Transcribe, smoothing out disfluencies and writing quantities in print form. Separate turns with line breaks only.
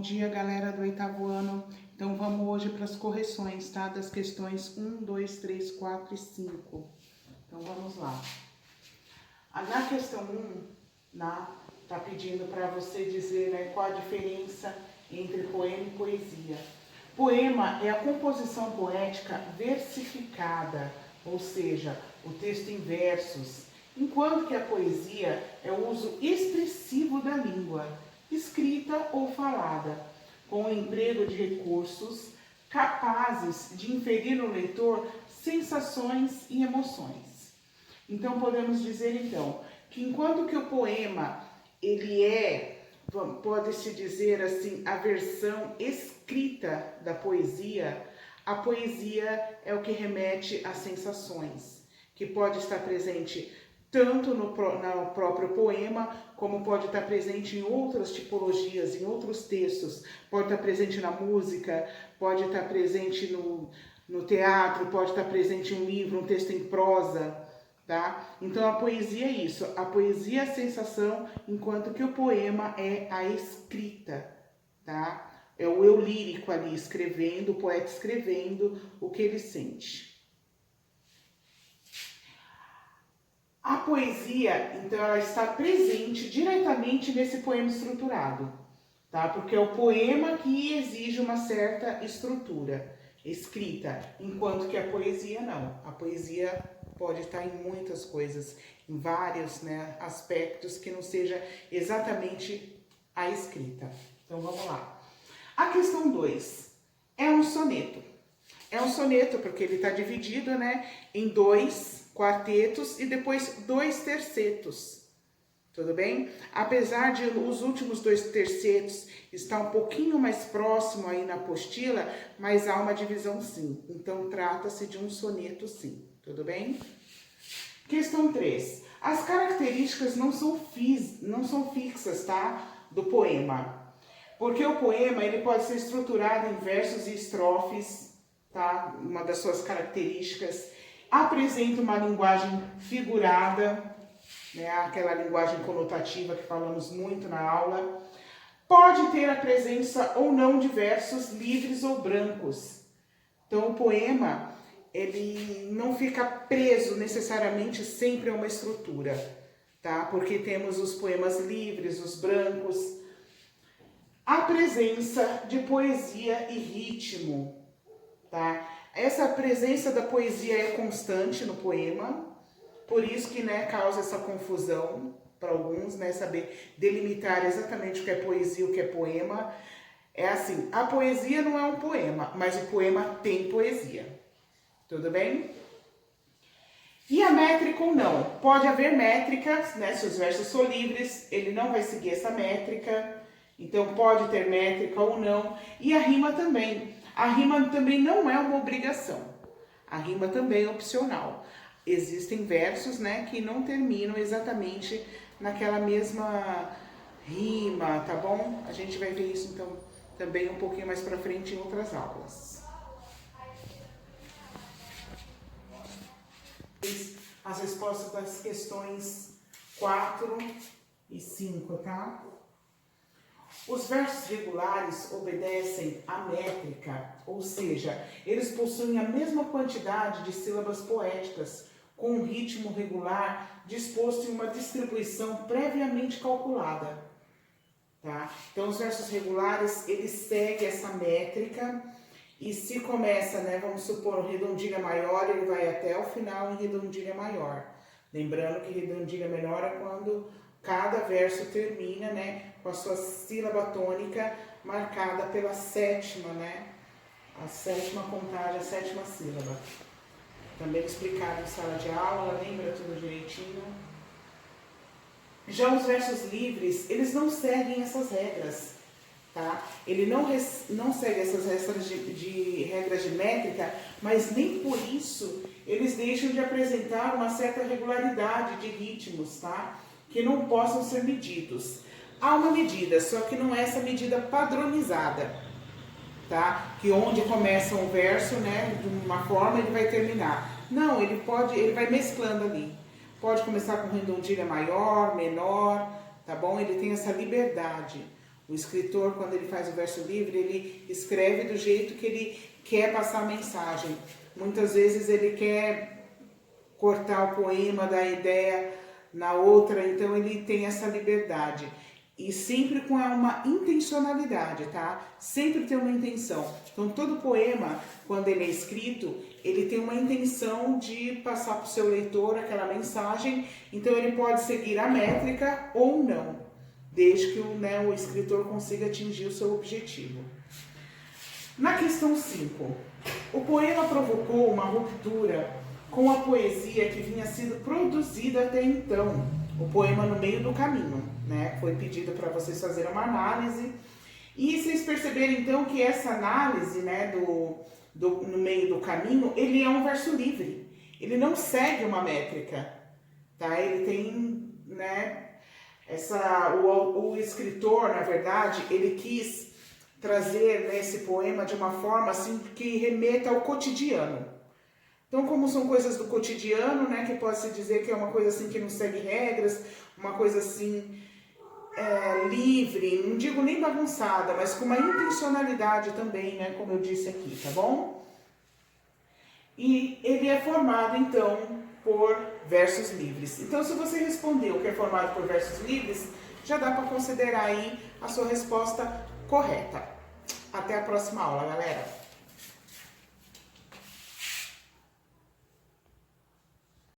dia, galera do oitavo ano. Então, vamos hoje para as correções, tá? Das questões 1, 2, 3, 4 e 5. Então, vamos lá. Na questão 1, tá pedindo para você dizer, né, qual a diferença entre poema e poesia. Poema é a composição poética versificada, ou seja, o texto em versos, enquanto que a poesia é o uso expressivo da língua, escrita ou falada, com o emprego de recursos capazes de inferir no leitor sensações e emoções. Então, podemos dizer, então, que enquanto que o poema, ele pode-se dizer assim, a versão escrita da poesia, a poesia é o que remete às sensações, que pode estar presente tanto no próprio poema, como pode estar presente em outras tipologias, em outros textos. Pode estar presente na música, pode estar presente no teatro, pode estar presente em um livro, um texto em prosa, tá? Então a poesia é isso, a poesia é a sensação, enquanto que o poema é a escrita, tá? É o eu lírico ali escrevendo, o poeta escrevendo o que ele sente. A poesia, então, ela está presente diretamente nesse poema estruturado, tá? Porque é o poema que exige uma certa estrutura escrita, enquanto que a poesia não. A poesia pode estar em muitas coisas, em vários, né, aspectos que não seja exatamente a escrita. Então, vamos lá. A questão 2 é um soneto. É um soneto porque ele está dividido, né, em 2 quartetos e depois 2 tercetos. Tudo bem? Apesar de os últimos 2 tercetos estar um pouquinho mais próximo aí na apostila, mas há uma divisão sim. Então, trata-se de um soneto sim. Tudo bem? Questão 3. As características não são fixas, tá? Do poema. Porque o poema, ele pode ser estruturado em versos e estrofes, tá? Uma das suas características. Apresenta uma linguagem figurada, né? Aquela linguagem conotativa que falamos muito na aula. Pode ter a presença ou não de versos livres ou brancos. Então, o poema, ele não fica preso necessariamente sempre a uma estrutura, tá? Porque temos os poemas livres, os brancos. A presença de poesia e ritmo, tá? Essa presença da poesia é constante no poema, por isso que, né, causa essa confusão para alguns, né, saber delimitar exatamente o que é poesia e o que é poema. É assim, a poesia não é um poema, mas o poema tem poesia. Tudo bem? E a métrica ou não? Pode haver métricas, né, se os versos são livres, ele não vai seguir essa métrica, então pode ter métrica ou não. E a rima também. A rima também não é uma obrigação. A rima também é opcional. Existem versos, né, que não terminam exatamente naquela mesma rima, tá bom? A gente vai ver isso, então, também um pouquinho mais pra frente em outras aulas. As respostas das questões 4 e 5, tá? Os versos regulares obedecem à métrica, ou seja, eles possuem a mesma quantidade de sílabas poéticas, com um ritmo regular disposto em uma distribuição previamente calculada. Tá? Então, os versos regulares, eles seguem essa métrica, e se começa, né, vamos supor, redondilha maior, ele vai até o final em redondilha maior. Lembrando que redondilha menor é quando cada verso termina, né, com a sua sílaba tônica marcada pela sétima, né? A sétima contagem, a sétima sílaba. Também explicado em sala de aula, lembra tudo direitinho? Já os versos livres, eles não seguem essas regras, tá? Ele não segue essas regras regras de métrica, mas nem por isso eles deixam de apresentar uma certa regularidade de ritmos, tá? Que não possam ser medidos. Há uma medida, só que não é essa medida padronizada, tá? Que onde começa um verso, né, de uma forma ele vai terminar. Não, ele vai mesclando ali. Pode começar com redondilha maior, menor, tá bom? Ele tem essa liberdade. O escritor, quando ele faz o verso livre, ele escreve do jeito que ele quer passar a mensagem. Muitas vezes ele quer cortar o poema da ideia na outra, então ele tem essa liberdade. E sempre com uma intencionalidade, tá? Sempre tem uma intenção. Então, todo poema, quando ele é escrito, ele tem uma intenção de passar para o seu leitor aquela mensagem. Então, ele pode seguir a métrica ou não, desde que o escritor consiga atingir o seu objetivo. Na questão 5, o poema provocou uma ruptura com a poesia que vinha sendo produzida até então. O poema no meio do caminho, né? Foi pedido para vocês fazerem uma análise. E vocês perceberam então que essa análise, né, no meio do caminho, ele é um verso livre. Ele não segue uma métrica, tá? Ele tem, né, o escritor, na verdade, ele quis trazer, né, esse poema de uma forma assim que remeta ao cotidiano. Então, como são coisas do cotidiano, né, que pode-se dizer que é uma coisa assim que não segue regras, uma coisa assim livre, não digo nem bagunçada, mas com uma intencionalidade também, né, como eu disse aqui, tá bom? E ele é formado, então, por versos livres. Então, se você respondeu que é formado por versos livres, já dá para considerar aí a sua resposta correta. Até a próxima aula, galera!